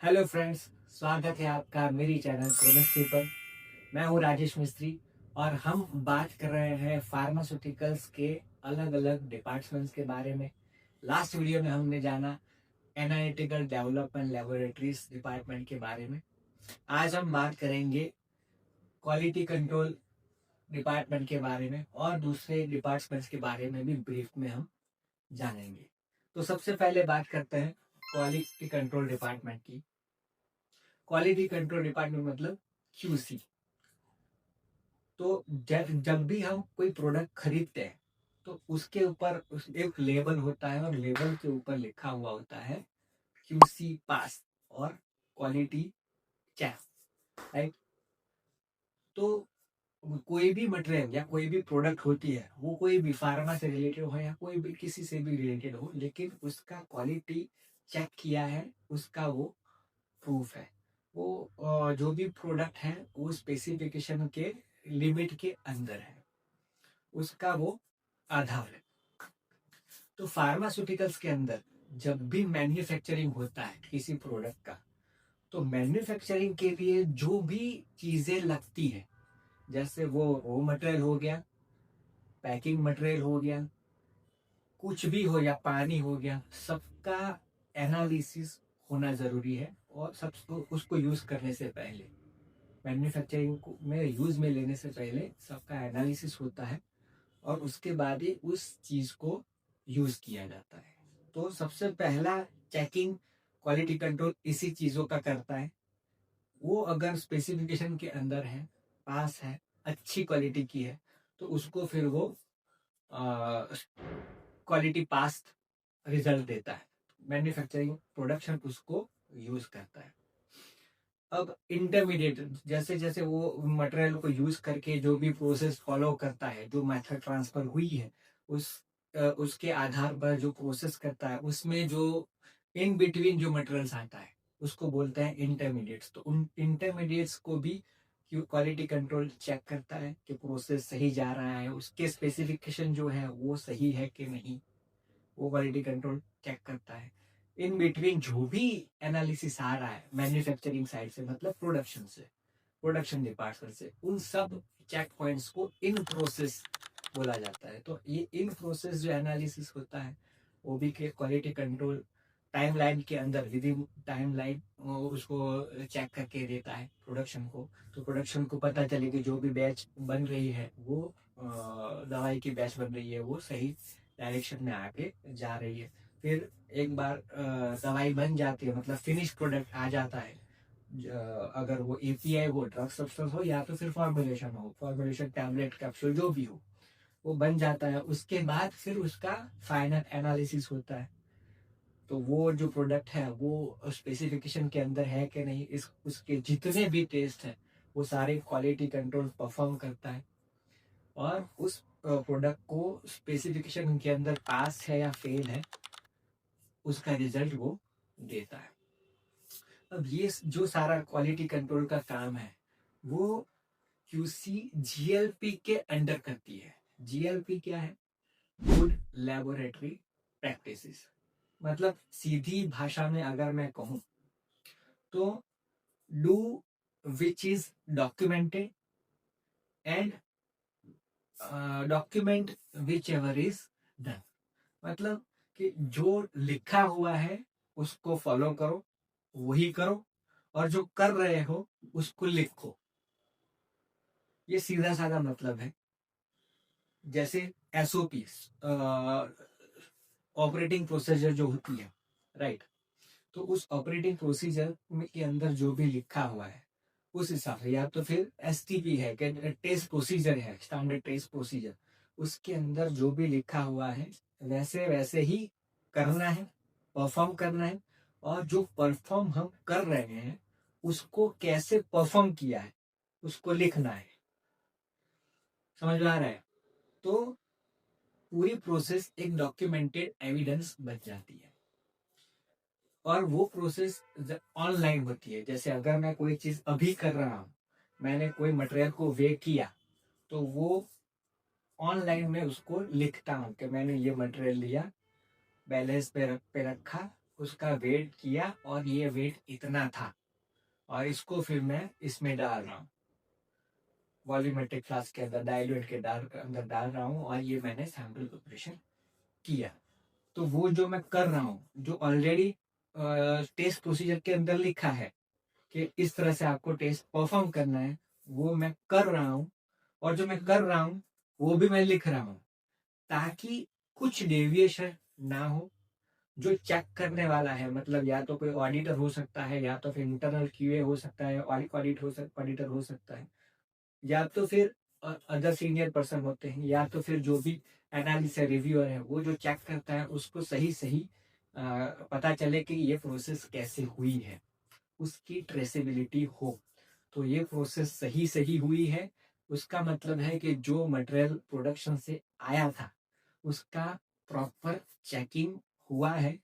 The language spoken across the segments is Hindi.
हेलो फ्रेंड्स, स्वागत है आपका मेरी चैनल क्रोमेस्ट्री पर। मैं हूं राजेश मिस्त्री और हम बात कर रहे हैं फार्मास्यूटिकल्स के अलग अलग डिपार्टमेंट्स के बारे में। लास्ट वीडियो में हमने जाना एनालिटिकल डेवलपमेंट लेबोरेटरीज डिपार्टमेंट के बारे में। आज हम बात करेंगे क्वालिटी कंट्रोल डिपार्टमेंट के बारे में और दूसरे डिपार्टमेंट्स के बारे में भी ब्रीफ में हम जानेंगे। तो सबसे पहले बात करते हैं क्वालिटी कंट्रोल डिपार्टमेंट की। क्वालिटी कंट्रोल डिपार्टमेंट मतलब क्यूसी। तो जब भी हम कोई प्रोडक्ट खरीदते हैं तो उसके ऊपर एक लेबल होता है और लेबल के ऊपर लिखा हुआ होता है क्यूसी पास और क्वालिटी चेक, राइट। तो कोई भी मटेरियल या कोई भी प्रोडक्ट होती है, वो कोई भी फार्मा से रिलेटेड हो या कोई भी किसी से भी रिलेटेड हो, लेकिन उसका क्वालिटी चेक किया है, उसका वो प्रूफ है। वो जो भी प्रोडक्ट है वो स्पेसिफिकेशन के लिमिट के अंदर है, उसका वो आधार है। तो फार्मास्यूटिकल्स के अंदर जब भी मैन्युफैक्चरिंग होता है किसी प्रोडक्ट का, तो मैन्युफैक्चरिंग के लिए जो भी चीजें लगती है, जैसे वो रॉ मटेरियल हो गया, पैकिंग मटेरियल हो गया, कुछ भी हो, या पानी हो गया, सबका एनालिसिस होना जरूरी है। और सब उसको यूज करने से पहले, मैन्युफैक्चरिंग में यूज में लेने से पहले सबका एनालिसिस होता है और उसके बाद ही उस चीज को यूज किया जाता है। तो सबसे पहला चेकिंग क्वालिटी कंट्रोल इसी चीजों का करता है। वो अगर स्पेसिफिकेशन के अंदर है, पास है, अच्छी क्वालिटी की है, तो उसको फिर वो क्वालिटी पास रिजल्ट देता है। मैन्युफैक्चरिंग प्रोडक्शन उसको यूज करता है। अब इंटरमीडिएट, जैसे जैसे वो मटेरियल को यूज करके जो भी प्रोसेस फॉलो करता है, जो मेथड ट्रांसफर हुई है, उस उसके आधार पर जो प्रोसेस करता है, उसमें जो इन बिटवीन जो मटेरियल्स आता है उसको बोलते हैं इंटरमीडिएट्स। तो उन इंटरमीडिएट्स को भी क्वालिटी कंट्रोल चेक करता है कि प्रोसेस सही जा रहा है, उसके स्पेसिफिकेशन जो है वो सही है कि नहीं, वो क्वालिटी कंट्रोल चेक करता है। इन बिटवीन जो भी एनालिसिस आ रहा है मैन्युफैक्चरिंग साइड से, मतलब प्रोडक्शन से, प्रोडक्शन डिपार्टमेंट से, उन सब चेक पॉइंट्स को इन प्रोसेस बोला जाता है। तो ये इन प्रोसेस जो एनालिसिस होता है वो भी क्वालिटी कंट्रोल टाइमलाइन के अंदर, विद इन टाइमलाइन उसको चेक करके देता है प्रोडक्शन को। तो प्रोडक्शन को पता चले कि जो भी बैच बन रही है वो दवाई की बैच बन रही है, वो सही डायरेक्शन में आगे जा रही है। फिर एक बार दवाई बन जाती है, मतलब फिनिश प्रोडक्ट आ जाता है, अगर वो एपीआई हो, ड्रग सब्सटेंस हो, या तो फिर फॉर्मुलेशन हो, फॉर्मुलेशन टैबलेट कैप्सूल जो भी हो, वो बन जाता है। उसके बाद फिर उसका फाइनल एनालिसिस होता है। तो वो जो प्रोडक्ट है वो स्पेसिफिकेशन के अंदर है कि नहीं, इस उसके जितने भी टेस्ट है वो सारे क्वालिटी कंट्रोल परफॉर्म करता है और उस प्रोडक्ट को स्पेसिफिकेशन के अंदर पास है या फेल है, उसका रिजल्ट वो देता है। अब ये जो सारा क्वालिटी कंट्रोल का काम है वो क्यूसी जीएलपी के अंडर करती है। जीएलपी क्या है? Good laboratory practices. मतलब सीधी भाषा में अगर मैं कहूं तो do which is documented and document which ever is done. मतलब कि जो लिखा हुआ है उसको फॉलो करो, वही करो, और जो कर रहे हो उसको लिखो। ये सीधा साधा मतलब है। जैसे एसओपी, ऑपरेटिंग प्रोसीजर जो होती है, राइट। तो उस ऑपरेटिंग प्रोसीजर के अंदर जो भी लिखा हुआ है उस हिसाब से, या तो फिर एसटीपी है, टेस्ट प्रोसीजर है, स्टैंडर्ड टेस्ट प्रोसीजर, उसके अंदर जो भी लिखा हुआ है वैसे वैसे ही करना है, परफॉर्म करना है। और जो परफॉर्म हम कर रहे हैं उसको कैसे परफॉर्म किया है उसको लिखना है। समझ में आ रहा है? तो पूरी प्रोसेस एक डॉक्यूमेंटेड एविडेंस बन जाती है और वो प्रोसेस ऑनलाइन होती है। जैसे अगर मैं कोई चीज अभी कर रहा हूँ, मैंने कोई मटेरियल को वे किया, तो वो ऑनलाइन में उसको लिखता हूँ कि मैंने ये मटेरियल लिया, बैलेंस पे रखा, उसका वेट किया और ये वेट इतना था, और इसको फिर मैं इसमें डाल रहा हूँ, वॉल्यूमेट्रिक फ्लास्क के अंदर डाइल्यूट के अंदर डाल रहा हूँ, और ये मैंने सैंपल प्रिपरेशन किया। तो वो जो मैं कर रहा हूँ, जो ऑलरेडी टेस्ट प्रोसीजर के अंदर लिखा है कि इस तरह से आपको टेस्ट परफॉर्म करना है, वो मैं कर रहा हूँ। और जो मैं कर रहा हूँ वो भी मैं लिख रहा हूँ, ताकि कुछ डेविएशन ना हो। जो चेक करने वाला है, मतलब या तो कोई ऑडिटर हो सकता है, या तो फिर इंटरनल क्यूए हो सकता है, ऑडिटर हो सकता है, या तो फिर अदर सीनियर पर्सन होते हैं, या तो फिर जो भी एनालिस्ट है, रिव्यूअर है, वो जो चेक करता है उसको सही सही पता चले कि ये प्रोसेस कैसे हुई है, उसकी ट्रेसेबिलिटी हो। तो ये प्रोसेस सही सही हुई है, उसका मतलब है कि जो मटेरियल प्रोडक्शन से आया था उसका प्रॉपर चेकिंग हुआ है,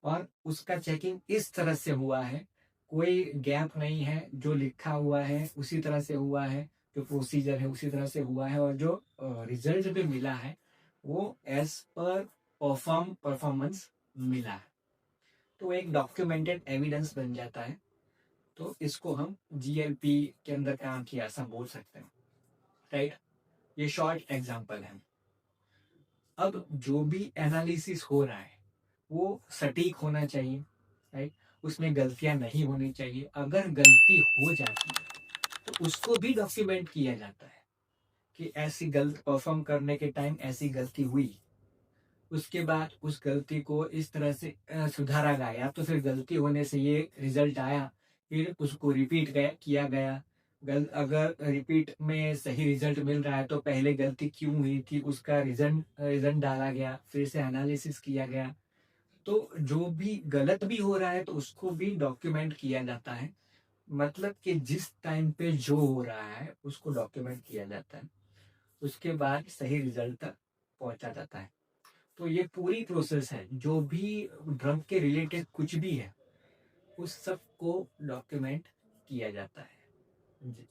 और उसका चेकिंग इस तरह से हुआ है, कोई गैप नहीं है, जो लिखा हुआ है उसी तरह से हुआ है, जो प्रोसीजर है उसी तरह से हुआ है, और जो रिजल्ट भी मिला है वो एज पर परफॉर्मेंस मिला है। तो एक डॉक्यूमेंटेड एविडेंस बन जाता है। तो इसको हम जीएलपी के अंदर काम किया ऐसा बोल सकते हैं, राइट। ये शॉर्ट एग्जांपल है। अब जो भी एनालिसिस हो रहा है वो सटीक होना चाहिए, राइट। उसमें गलतियां नहीं होनी चाहिए। अगर गलती हो जाती है तो उसको भी डॉक्यूमेंट किया जाता है कि ऐसी गलत परफॉर्म करने के टाइम ऐसी गलती हुई। उसके बाद उस गलती को इस तरह से सुधारा गया, या तो फिर गलती होने से ये रिजल्ट आया, फिर उसको रिपीट किया गया। अगर रिपीट में सही रिजल्ट मिल रहा है तो पहले गलती क्यों हुई थी उसका रीजन डाला गया, फिर से एनालिसिस किया गया। तो जो भी गलत भी हो रहा है तो उसको भी डॉक्यूमेंट किया जाता है। मतलब कि जिस टाइम पे जो हो रहा है उसको डॉक्यूमेंट किया जाता है, उसके बाद सही रिजल्ट तक पहुंचा जाता है। तो ये पूरी प्रोसेस है, जो भी ड्रग के रिलेटेड कुछ भी है उस सब को डॉक्यूमेंट किया जाता है,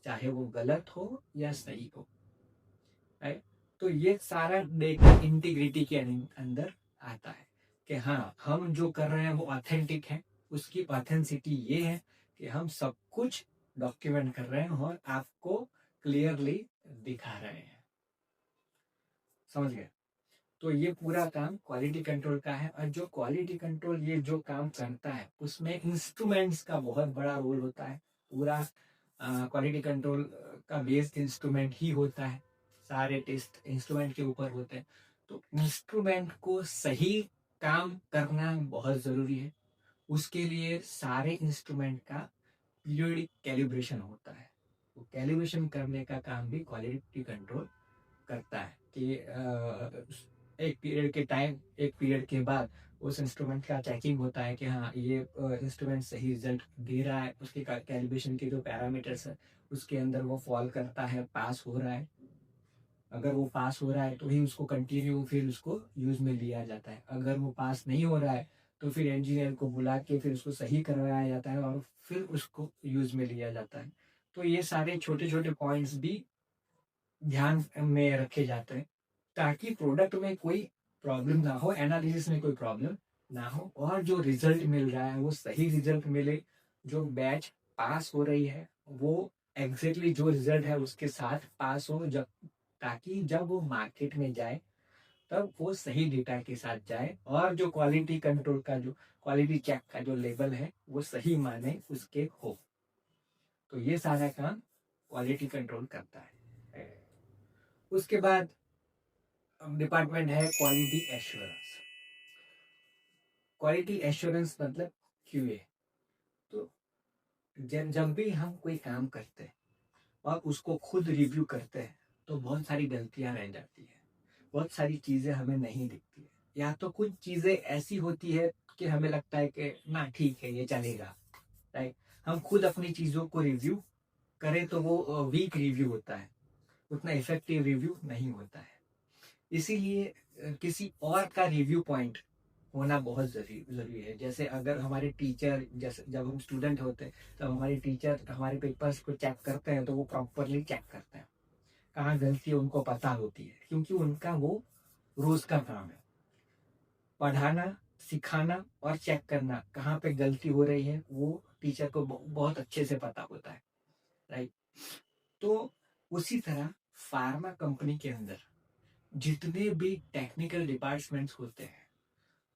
चाहे वो गलत हो या सही हो, राइट। तो ये सारा डेटा इंटीग्रिटी के अंदर आता है कि हाँ, हम जो कर रहे हैं वो ऑथेंटिक है। उसकी ऑथेंसिटी ये है कि हम सब कुछ डॉक्यूमेंट कर रहे हैं और आपको क्लियरली दिखा रहे हैं। समझ गए। तो ये पूरा काम क्वालिटी कंट्रोल का है। और जो क्वालिटी कंट्रोल ये जो काम करता है उसमें इंस्ट्रूमेंट्स का बहुत बड़ा रोल होता है। पूरा क्वालिटी कंट्रोल का बेस इंस्ट्रूमेंट ही होता है, सारे टेस्ट इंस्ट्रूमेंट के ऊपर होते हैं। तो इंस्ट्रूमेंट को सही काम करना बहुत ज़रूरी है। उसके लिए सारे इंस्ट्रूमेंट का पीरियोडिक कैलिब्रेशन होता है। तो कैलिब्रेशन करने का काम भी क्वालिटी कंट्रोल करता है कि एक पीरियड के बाद उस इंस्ट्रूमेंट का चेकिंग होता है कि हाँ, ये इंस्ट्रूमेंट सही रिजल्ट दे रहा है, उसके कैलिब्रेशन के जो पैरामीटर्स है उसके अंदर वो फॉल करता है, पास हो रहा है। अगर वो पास हो रहा है तो ही उसको कंटिन्यू फिर उसको यूज में लिया जाता है। अगर वो पास नहीं हो रहा है तो फिर इंजीनियर को बुला के फिर उसको सही करवाया जाता है और फिर उसको यूज में लिया जाता है। तो ये सारे छोटे छोटे पॉइंट्स भी ध्यान में रखे जाते हैं, ताकि प्रोडक्ट में कोई प्रॉब्लम ना हो, एनालिसिस में कोई प्रॉब्लम ना हो, और जो रिजल्ट मिल रहा है वो सही रिजल्ट मिले। जो बैच पास हो रही है वो एग्जैक्टली जो रिजल्ट है उसके साथ पास हो, जब ताकि जब वो मार्केट में जाए तब वो सही डेटा के साथ जाए, और जो क्वालिटी कंट्रोल का जो क्वालिटी चेक का जो लेवल है वो सही माने उसके हो। तो ये सारा काम क्वालिटी कंट्रोल करता है। उसके बाद डिपार्टमेंट है क्वालिटी एश्योरेंस। क्वालिटी एश्योरेंस मतलब क्यूए। तो जब भी हम कोई काम करते हैं और उसको खुद रिव्यू करते हैं तो बहुत सारी गलतियां रह जाती है, बहुत सारी चीजें हमें नहीं दिखती है, या तो कुछ चीजें ऐसी होती है कि हमें लगता है कि ना ठीक है ये चलेगा, राइट। हम खुद अपनी चीजों को रिव्यू करें तो वो वीक रिव्यू होता है, उतना इफेक्टिव रिव्यू नहीं होता है। इसीलिए किसी और का रिव्यू पॉइंट होना बहुत जरूरी है। जैसे अगर हमारे टीचर, जैसे जब हम स्टूडेंट होते हैं तो हमारे टीचर हमारे पेपर्स को चेक करते हैं तो वो प्रॉपरली चेक करते हैं, कहाँ गलती है उनको पता होती है, क्योंकि उनका वो रोज का काम है। पढ़ाना सिखाना और चेक करना कहाँ पे गलती हो रही है वो टीचर को बहुत अच्छे से पता होता है, राइट। तो उसी तरह फार्मा कंपनी के अंदर जितने भी टेक्निकल डिपार्टमेंट्स होते हैं,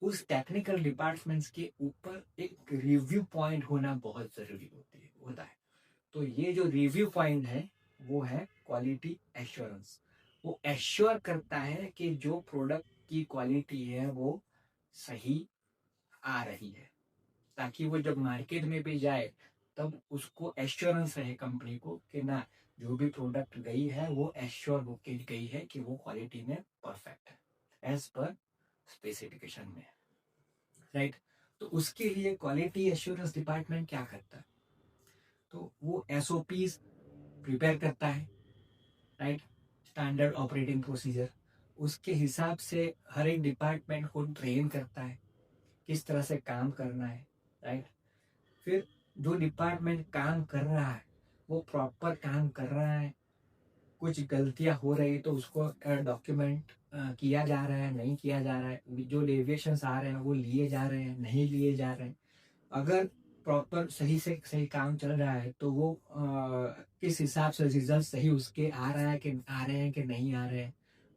उस टेक्निकल डिपार्टमेंट्स के ऊपर एक रिव्यू पॉइंट होना बहुत जरूरी होता है। तो ये जो रिव्यू पॉइंट है वो है क्वालिटी एश्योरेंस। वो एश्योर करता है कि जो प्रोडक्ट की क्वालिटी है वो सही आ रही है, ताकि वो जब मार्केट में भी जाए तब उसको एश्योरेंस रहे कंपनी को कि ना, जो भी प्रोडक्ट गई है वो एश्योर होके गई है कि वो क्वालिटी में परफेक्ट है एज पर स्पेसिफिकेशन में, राइट। तो उसके लिए क्वालिटी एश्योरेंस डिपार्टमेंट क्या करता है, तो वो एसओपीज प्रिपेयर करता है, राइट, स्टैंडर्ड ऑपरेटिंग प्रोसीजर। उसके हिसाब से हर एक डिपार्टमेंट को ट्रेन करता है किस तरह से काम करना है, राइट। फिर जो डिपार्टमेंट काम कर रहा है वो प्रॉपर काम कर रहा है, कुछ गलतियां हो रही तो उसको डॉक्यूमेंट किया जा रहा है, नहीं किया जा रहा है, जो डेविएशंस आ रहे हैं वो लिए जा रहे हैं, नहीं लिए जा रहे हैं। अगर प्रॉपर सही से सही काम चल रहा है तो वो किस हिसाब से रिजल्ट सही उसके आ रहा है कि आ रहे हैं कि नहीं आ रहे हैं।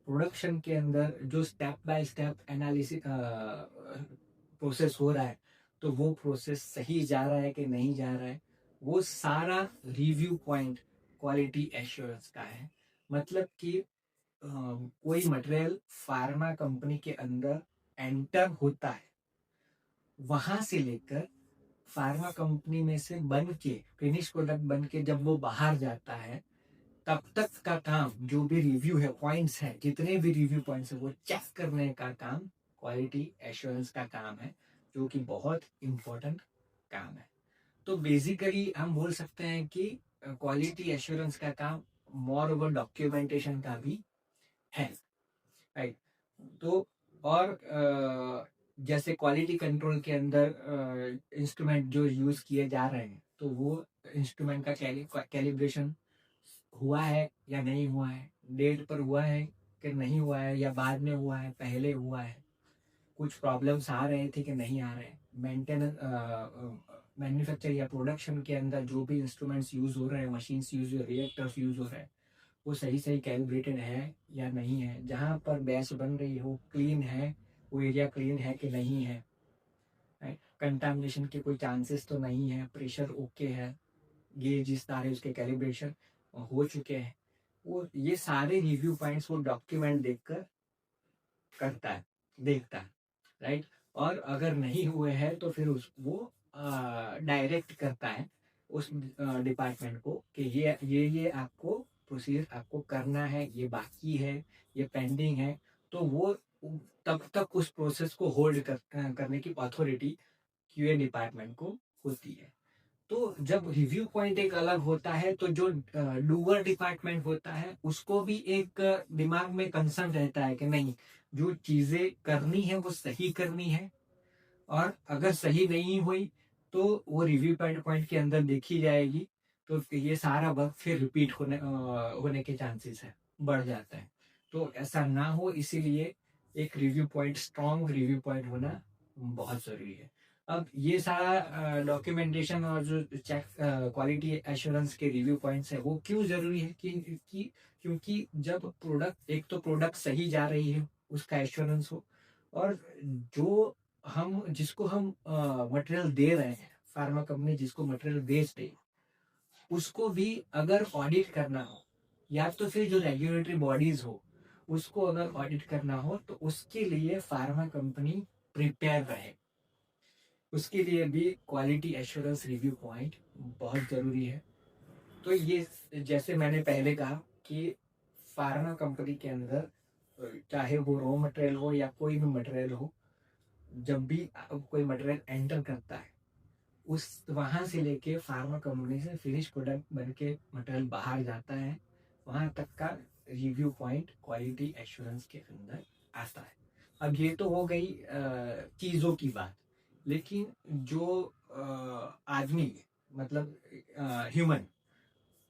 प्रोडक्शन के अंदर जो step by step analysis process हो रहा है तो वो प्रोसेस सही जा रहा है कि नहीं जा रहा है, वो सारा रिव्यू पॉइंट क्वालिटी एश्योरेंस का है। मतलब कि कोई मटेरियल फार्मा कंपनी के अंदर एंटर होता है, वहां से लेकर फार्मा कंपनी में से बन के फिनिश प्रोडक्ट बन के जब वो बाहर जाता है, तब तक का काम जो भी रिव्यू है, पॉइंट्स है, जितने भी रिव्यू पॉइंट्स है वो चेक करने का काम क्वालिटी एश्योरेंस का काम है, जो कि बहुत इंपॉर्टेंट काम है। तो बेसिकली हम बोल सकते हैं कि क्वालिटी एश्योरेंस का काम मोर ओवर डॉक्यूमेंटेशन का भी है, राइट। तो और जैसे क्वालिटी कंट्रोल के अंदर इंस्ट्रूमेंट जो यूज किए जा रहे हैं तो वो इंस्ट्रूमेंट का कैलिब्रेशन हुआ है या नहीं हुआ है, डेट पर हुआ है कि नहीं हुआ है, या बाद में हुआ है, पहले हुआ है, कुछ प्रॉब्लम्स आ रहे थे कि नहीं आ रहे। मेंटेनेंस मैन्युफैक्चर या प्रोडक्शन के अंदर जो भी इंस्ट्रूमेंट्स यूज हो रहे हैं, मशीन्स यूज हो रहे हैं, रिएक्टर्स यूज हो रहे हैं, वो सही सही कैलिब्रेटेड है या नहीं है, जहाँ पर बैच बन रही हो क्लीन है, वो एरिया क्लीन है कि नहीं है, कंटामिनेशन के कोई चांसेस तो नहीं है, प्रेशर ओके है, ये जिस सारे उसके कैलिब्रेशन हो चुके हैं। वो ये सारे रिव्यू पॉइंट्स वो डॉक्यूमेंट देखकर करता है, देखता है, राइट। और अगर नहीं हुए हैं तो फिर उस वो डायरेक्ट करता है उस डिपार्टमेंट को कि ये आपको प्रोसीजर आपको करना है, ये बाकी है, ये पेंडिंग है। तो वो तब तक उस प्रोसेस को होल्ड करने की अथॉरिटी क्यूए डिपार्टमेंट को होती है। तो जब रिव्यू पॉइंट एक अलग होता है तो जो डूअर डिपार्टमेंट होता है उसको भी एक दिमाग में कंसर्न रहता है कि नहीं, जो चीजें करनी है वो सही करनी है, और अगर सही नहीं हुई तो वो रिव्यू पॉइंट के अंदर देखी जाएगी, तो ये सारा वर्क फिर रिपीट होने के चांसेस है, बढ़ जाता है। तो ऐसा ना हो इसीलिए एक review point, strong review point होना बहुत जरूरी है। अब ये सारा डॉक्यूमेंटेशन और जो चेक क्वालिटी एश्योरेंस के रिव्यू पॉइंट्स है वो क्यों जरूरी है क्योंकि जब प्रोडक्ट, एक तो प्रोडक्ट सही जा रही है उसका एश्योरेंस हो, और जो हम जिसको हम मटेरियल दे रहे हैं, फार्मा कंपनी जिसको मटेरियल बेच रही है उसको भी अगर ऑडिट करना हो, या तो फिर जो रेगुलेटरी बॉडीज हो उसको अगर ऑडिट करना हो, तो उसके लिए फार्मा कंपनी प्रिपेयर रहे, उसके लिए भी क्वालिटी एश्योरेंस रिव्यू पॉइंट बहुत जरूरी है। तो ये जैसे मैंने पहले कहा कि फार्मा कंपनी के अंदर चाहे वो रॉ मटेरियल हो या कोई भी मटेरियल हो, जब भी कोई मटेरियल एंटर करता है उस वहां से लेके फार्मा कंपनी से फिनिश प्रोडक्ट बन के मटेरियल बाहर जाता है, वहां तक का रिव्यू पॉइंट क्वालिटी एश्योरेंस के अंदर आता है। अब ये तो हो गई चीजों की बात, लेकिन जो आदमी, मतलब ह्यूमन,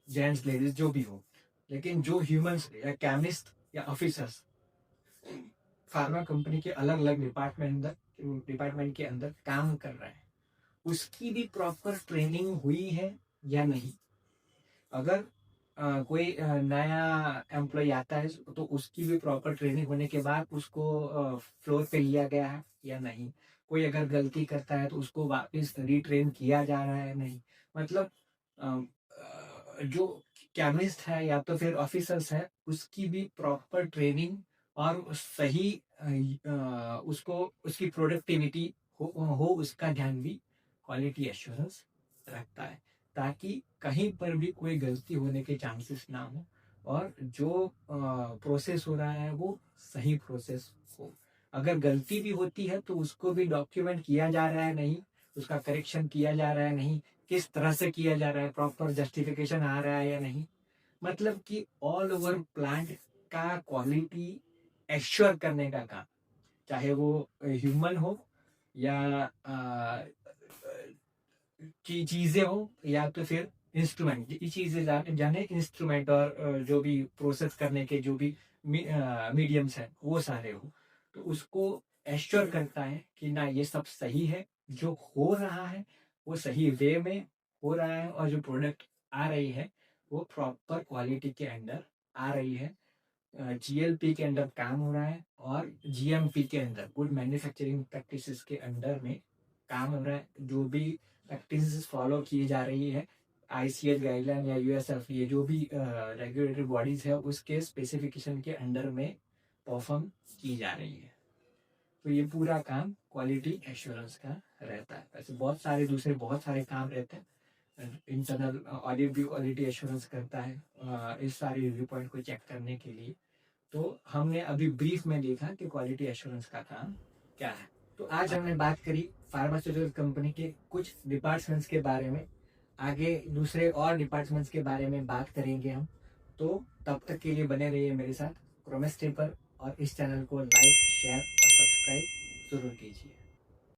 जेंट्स लेडीज जो भी हो, लेकिन जो ह्यूमंस या केमिस्ट या ऑफिसर्स फार्मा कंपनी के अलग अलग डिपार्टमेंट डिपार्टमेंट के अंदर काम कर रहा है उसकी भी प्रॉपर ट्रेनिंग हुई है या नहीं। अगर कोई नया एम्प्लॉय आता है तो उसकी भी प्रॉपर ट्रेनिंग होने के बाद उसको फ्लोर पे लिया गया है या नहीं। कोई अगर गलती करता है तो उसको वापस रिट्रेन किया जा रहा है नहीं। मतलब जो केमिस्ट है या तो फिर ऑफिसर्स है उसकी भी प्रॉपर ट्रेनिंग और सही उसको उसकी प्रोडक्टिविटी हो उसका ध्यान भी क्वालिटी एश्योरेंस रखता है, ताकि कहीं पर भी कोई गलती होने के चांसेस ना हो और जो प्रोसेस हो रहा है वो सही प्रोसेस हो। अगर गलती भी होती है तो उसको भी डॉक्यूमेंट किया जा रहा है नहीं, उसका करेक्शन किया जा रहा है नहीं, किस तरह से किया जा रहा है, प्रॉपर जस्टिफिकेशन आ रहा है या नहीं। मतलब कि ऑल ओवर प्लांट का क्वालिटी एश्योर करने का काम, चाहे वो ह्यूमन हो या चीजें हो या तो फिर इंस्ट्रूमेंट, ये चीजें जाने इंस्ट्रूमेंट और जो भी प्रोसेस करने के जो भी मीडियम्स हैं वो सारे हो, तो उसको एश्योर करता है कि ना ये सब सही है, जो हो रहा है वो सही वे में हो रहा है और जो प्रोडक्ट आ रही है वो प्रॉपर क्वालिटी के अंडर आ रही है, जीएलपी के अंडर काम हो रहा है और जीएमपी के अंदर गुड मैन्युफैक्चरिंग प्रैक्टिसेस के अंडर में काम हो रहा है। जो भी प्रैक्टिसेस फॉलो की जा रही है आईसीएच गाइडलाइन या यूएसएफ, ये जो भी रेगुलेटरी बॉडीज है उसके स्पेसिफिकेशन के अंडर में परफॉर्म की जा रही है। तो ये पूरा काम क्वालिटी एश्योरेंस का रहता है। वैसे बहुत सारे दूसरे बहुत सारे काम रहते हैं। इंटरनल ऑडिट भी क्वालिटी एश्योरेंस करता है इस सारे रिव्यू पॉइंट को चेक करने के लिए। तो हमने अभी ब्रीफ में देखा कि क्वालिटी एश्योरेंस का काम क्या है। तो आज हमने बात करी फार्मास्यूटिकल कंपनी के कुछ डिपार्टमेंट्स के बारे में, आगे दूसरे और डिपार्टमेंट्स के बारे में बात करेंगे हम। तो तब तक के लिए बने रहिए मेरे साथ क्रोमेस्ट्री पर और इस चैनल को लाइक शेयर और सब्सक्राइब जरूर कीजिए।